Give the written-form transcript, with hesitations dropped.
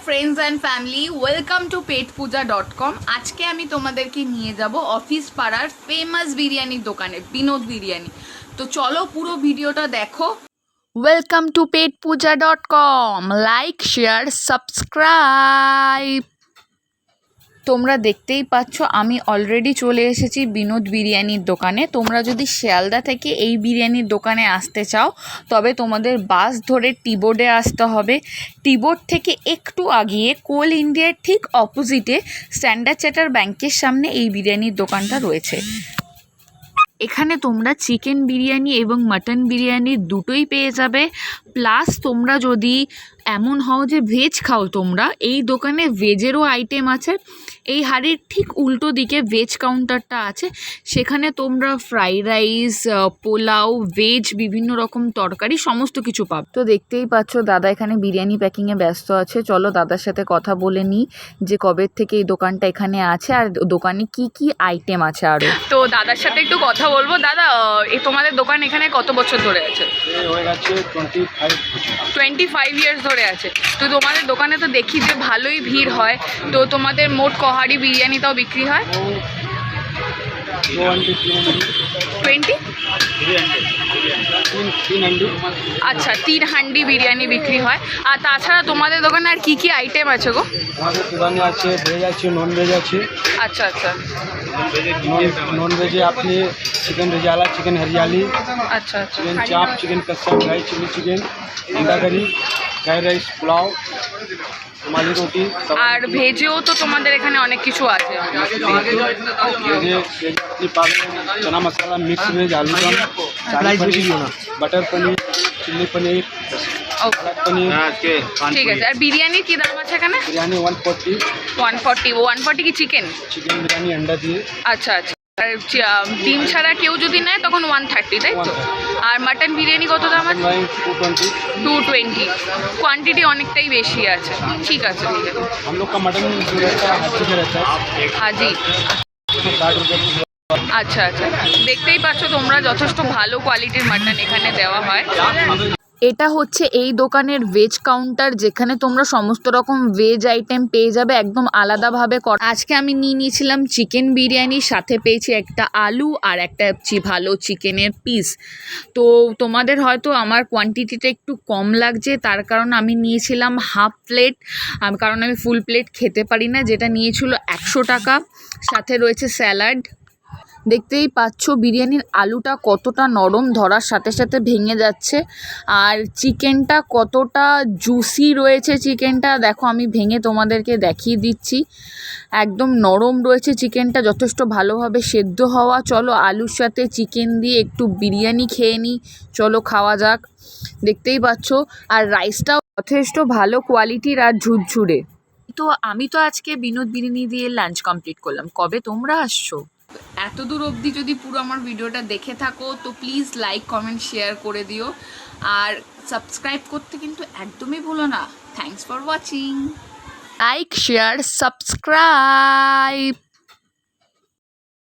Friends and family, welcome to পেটপূজা.com। আজকে আমি তোমাদেরকে নিয়ে যাব অফিস পাড়ার ফেমাস বিরিয়ানির দোকানে, বিনোদ বিরিয়ানি। তো চলো পুরো ভিডিওটা দেখো। ওয়েলকাম টু পেটপূজা.com, লাইক শেয়ার সাবস্ক্রাইব। তোমরা দেখতেই পাচ্ছ আমি অলরেডি চলে এসেছি বিনোদ বিরিয়ানির দোকানে। তোমরা যদি শিয়ালদা থেকে এই বিরিয়ানির দোকানে আসতে চাও তবে তোমাদের বাস ধরে টি বোর্ডে আসতে হবে। টি বোর্ড থেকে একটু আগিয়ে কোল ইন্ডিয়ার ঠিক অপোজিটে স্ট্যান্ডার্ড চার্টার্ড ব্যাংকের সামনে এই বিরিয়ানির দোকানটা রয়েছে। এখানে তোমরা চিকেন বিরিয়ানি এবং মাটন বিরিয়ানি দুটোই পেয়ে যাবে। প্লাস তোমরা যদি এমন হও যে ভেজ খাও, তোমরা এই দোকানে ভেজেরও আইটেম আছে। এই হাড়ির ঠিক উল্টো দিকে ভেজ কাউন্টারটা আছে, সেখানে তোমরা ফ্রাইড রাইস, পোলাও, ভেজ বিভিন্ন রকম তরকারি সমস্ত কিছু পাবে। তো দেখতেই পাচ্ছ দাদা এখানে বিরিয়ানি প্যাকিংয়ে ব্যস্ত আছে। চলো দাদার সাথে কথা বলে নিই যে কবে থেকে এই দোকানটা এখানে আছে আর দোকানে কি কি আইটেম আছে আরও। তো দাদার সাথে একটু কথা বলবো। দাদা, তোমাদের দোকান এখানে কত বছর ধরে আছে? 25 ইয়ার্স ধরে আছে। তো তোমাদের দোকানে তো দেখি যে ভালোই ভিড় হয়। তো তোমাদের মোট কহাড়ি বিরিয়ানিটাও বিক্রি হয়? 20? আচ্ছা, 3 হান্ডি বিরিয়ানি বিক্রি হয়। আর তাছাড়া তোমাদের দোকানে আর কি কি আইটেম আছে গো? আমাদের দোকানে আছে ভেজ আছে, নন ভেজ আছে। আচ্ছা আচ্ছা। নন ভেজে আপনি চিকেন রেজালা, চিকেন হরিয়ালি, আচ্ছা আচ্ছা, চিকেন চাপ, চিকেন কষা, ড্রাই চিলি চিকেন, अंडा करी, फ्राइड राइस, पुलाव, रुमाली रोटी। আর ভেজেও তো তোমাদের এখানে অনেক কিছু আছে। भेजे अपनी पावे चना मसाला, मिक्स वेज, आलू दम, शाही पनीर, बटर पनीर, चिल्ली पनीर, पालक पनीर। ঠিক আছে। আর বিরিয়ানির কি দাম আছে এখানে? बिरयानी 140, 140 কি চিকেন? चिकेन बिरयानी अंडा दिए। আচ্ছা আচ্ছা। আর ডিম ছাড়া কেউ যদি নেয় তখন 130, তাই তো? আর মাটন বিরিয়ানি কত দাম আছে? 220। 220। কোয়ান্টিটি অনেকটাই বেশি আছে। ঠিক আছে ঠিক আছে। हम लोग का मटन जो रहता है हाजी का रहता है, হাজি। 60 रुपये। আচ্ছা আচ্ছা, দেখতেই পাচ্ছ তোমরা যথেষ্ট ভালো কোয়ালিটির মাটন এখানে দেওয়া হয়। এটা হচ্ছে এই দোকানের ভেজ কাউন্টার, যেখানে তোমরা সমস্ত রকম ভেজ আইটেম পেয়ে যাবে একদম আলাদাভাবে। আজকে আমি নিয়ে নিয়েছিলাম চিকেন বিরিয়ানি, সাথে পেয়েছি একটা আলু আর একটা ভালো চিকেনের পিস। তো তোমাদের হয়তো আমার কোয়ান্টিটিটা একটু কম লাগছে, তার কারণ আমি নিয়েছিলাম হাফ প্লেট, কারণ আমি ফুল প্লেট খেতে পারি না। যেটা নিয়েছিল 100 টাকা, সাথে রয়েছে স্যালাড। দেখতেই পাচ্ছ বিরিয়ানির আলুটা কতটা নরম, ধরার সাথে সাথে ভেঙে যাচ্ছে। আর চিকেনটা কতটা জুসি রয়েছে। চিকেনটা দেখো, আমি ভেঙে তোমাদেরকে দেখিয়ে দিচ্ছি। একদম নরম রয়েছে চিকেনটা, যথেষ্ট ভালোভাবে সেদ্ধ হওয়া। চলো আলুর সাথে চিকেন দিয়ে একটু বিরিয়ানি খেয়ে নিই। চলো খাওয়া যাক। দেখতেই পাচ্ছ আর রাইসটাও যথেষ্ট ভালো কোয়ালিটির আর ঝুরঝুরে। তো আমি তো আজকে বিনোদ বিরিয়ানি দিয়ে লাঞ্চ কমপ্লিট করলাম। কবে তোমরা আসছো? এত দূর অবধি যদি পুরো আমার ভিডিওটা দেখে থাকো তো প্লিজ লাইক, কমেন্ট, শেয়ার করে দিও। আর সাবস্ক্রাইব করতে কিন্তু একদমই ভুলো না। Thanks for watching. Like, share, subscribe.